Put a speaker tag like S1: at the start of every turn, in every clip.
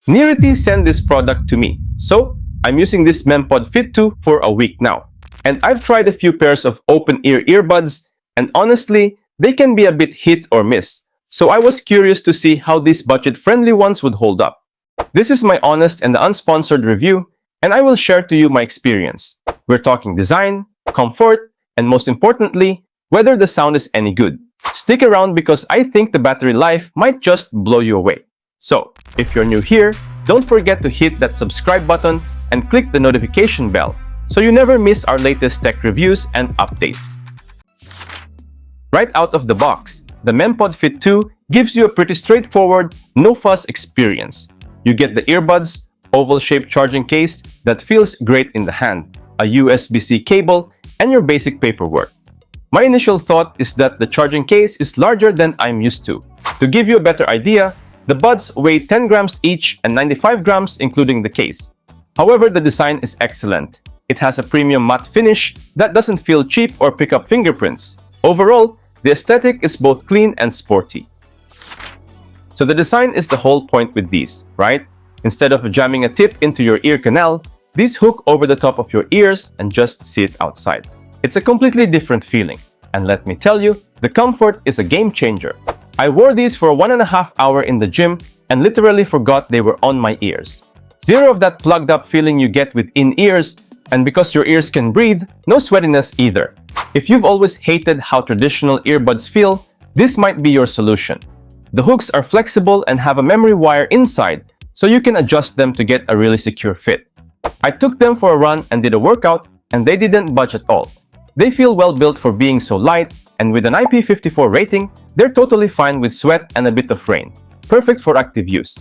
S1: Nearity sent this product to me, so I'm using this MemPod Fit 2 for a week now. And I've tried a few pairs of open-ear earbuds, and honestly, they can be a bit hit or miss. So I was curious to see how these budget-friendly ones would hold up. This is my honest and unsponsored review, and I will share to you my experience. We're talking design, comfort, and most importantly, whether the sound is any good. Stick around because I think the battery life might just blow you away. So, if you're new here, don't forget to hit that subscribe button and click the notification bell so you never miss our latest tech reviews and updates. Right out of the box, the MemPod Fit 2 gives you a pretty straightforward, no-fuss experience. You get the earbuds, oval-shaped charging case that feels great in the hand, a USB-C cable, and your basic paperwork. My initial thought is that the charging case is larger than I'm used to. To give you a better idea, the buds weigh 10 grams each and 95 grams including the case. However, the design is excellent. It has a premium matte finish that doesn't feel cheap or pick up fingerprints. Overall, the aesthetic is both clean and sporty. So the design is the whole point with these, right? Instead of jamming a tip into your ear canal, these hook over the top of your ears and just sit outside. It's a completely different feeling. And let me tell you, the comfort is a game changer. I wore these for 1.5 hours in the gym and literally forgot they were on my ears. Zero of that plugged up feeling you get with in-ears, and because your ears can breathe, no sweatiness either. If you've always hated how traditional earbuds feel, this might be your solution. The hooks are flexible and have a memory wire inside, so you can adjust them to get a really secure fit. I took them for a run and did a workout, and they didn't budge at all. They feel well built for being so light, and with an IP54 rating, they're totally fine with sweat and a bit of rain. Perfect for active use.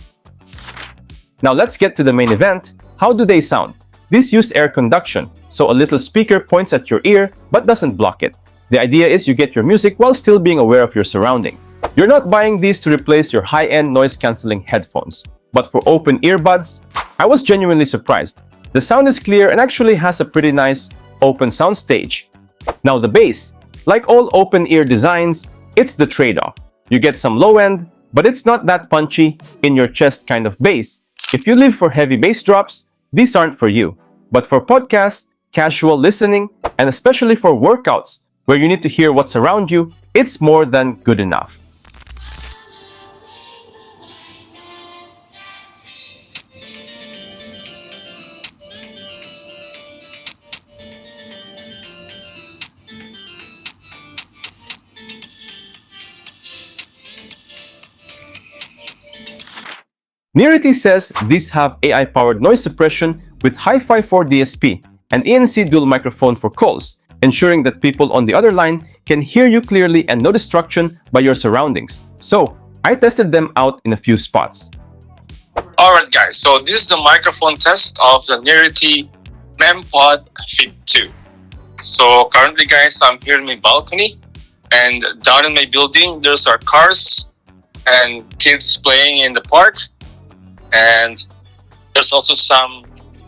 S1: Now let's get to the main event. How do they sound? These use air conduction, so a little speaker points at your ear but doesn't block it. The idea is you get your music while still being aware of your surrounding. You're not buying these to replace your high-end noise-canceling headphones. But for open earbuds, I was genuinely surprised. The sound is clear and actually has a pretty nice open soundstage. Now the bass. Like all open-ear designs, it's the trade-off. You get some low-end, but it's not that punchy, in-your-chest kind of bass. If you live for heavy bass drops, these aren't for you. But for podcasts, casual listening, and especially for workouts, where you need to hear what's around you, it's more than good enough. Nearity says these have AI-powered noise suppression with Hi-Fi 4 DSP and ANC dual microphone for calls, ensuring that people on the other line can hear you clearly and no distraction by your surroundings. So, I tested them out in a few spots.
S2: Alright guys, so this is the microphone test of the Nearity MemPod Fit 2. So currently guys, I'm here in my balcony, and down in my building there's our cars and kids playing in the park. And there's also some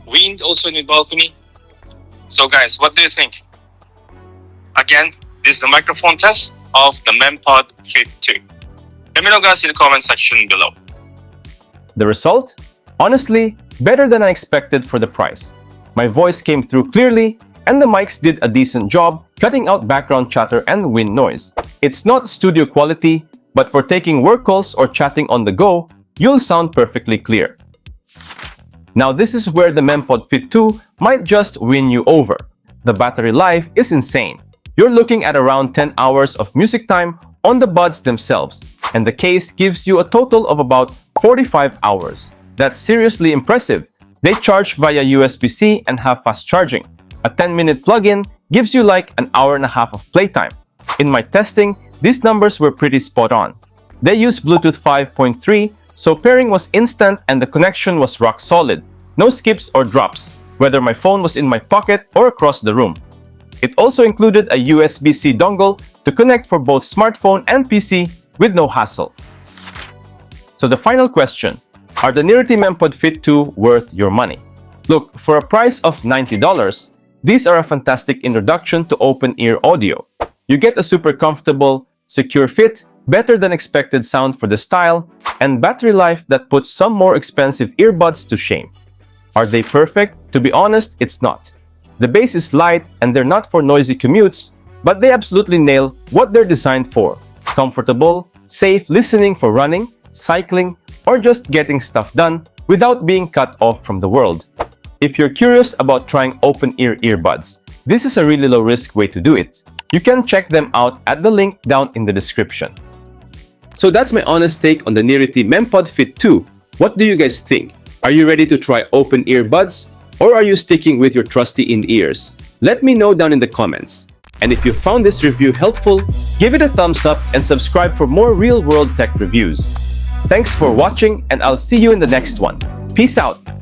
S2: wind also in the balcony. So guys, what do you think? Again, this is the microphone test of the MemPod Fit 2. Let me know guys in the comment section below.
S1: The result? Honestly, better than I expected for the price. My voice came through clearly, and the mics did a decent job cutting out background chatter and wind noise. It's not studio quality, but for taking work calls or chatting on the go, you'll sound perfectly clear. Now this is where the MemPod Fit 2 might just win you over. The battery life is insane. You're looking at around 10 hours of music time on the buds themselves, and the case gives you a total of about 45 hours. That's seriously impressive. They charge via USB-C and have fast charging. A 10-minute plug-in gives you like an hour and a half of playtime. In my testing, these numbers were pretty spot on. They use Bluetooth 5.3, so pairing was instant and the connection was rock solid. No skips or drops, whether my phone was in my pocket or across the room. It also included a USB-C dongle to connect for both smartphone and PC with no hassle. So the final question, are the Nearity MemPod Fit 2 worth your money? Look, for a price of $90, these are a fantastic introduction to open-ear audio. You get a super comfortable, secure fit better than expected sound for the style, and battery life that puts some more expensive earbuds to shame. Are they perfect? To be honest, it's not. The base is light and they're not for noisy commutes, but they absolutely nail what they're designed for. Comfortable, safe listening for running, cycling, or just getting stuff done without being cut off from the world. If you're curious about trying open-ear earbuds, this is a really low-risk way to do it. You can check them out at the link down in the description. So that's my honest take on the Nearity MemPod Fit 2. What do you guys think? Are you ready to try open earbuds? Or are you sticking with your trusty in-ears? Let me know down in the comments. And if you found this review helpful, give it a thumbs up and subscribe for more real-world tech reviews. Thanks for watching and I'll see you in the next one. Peace out!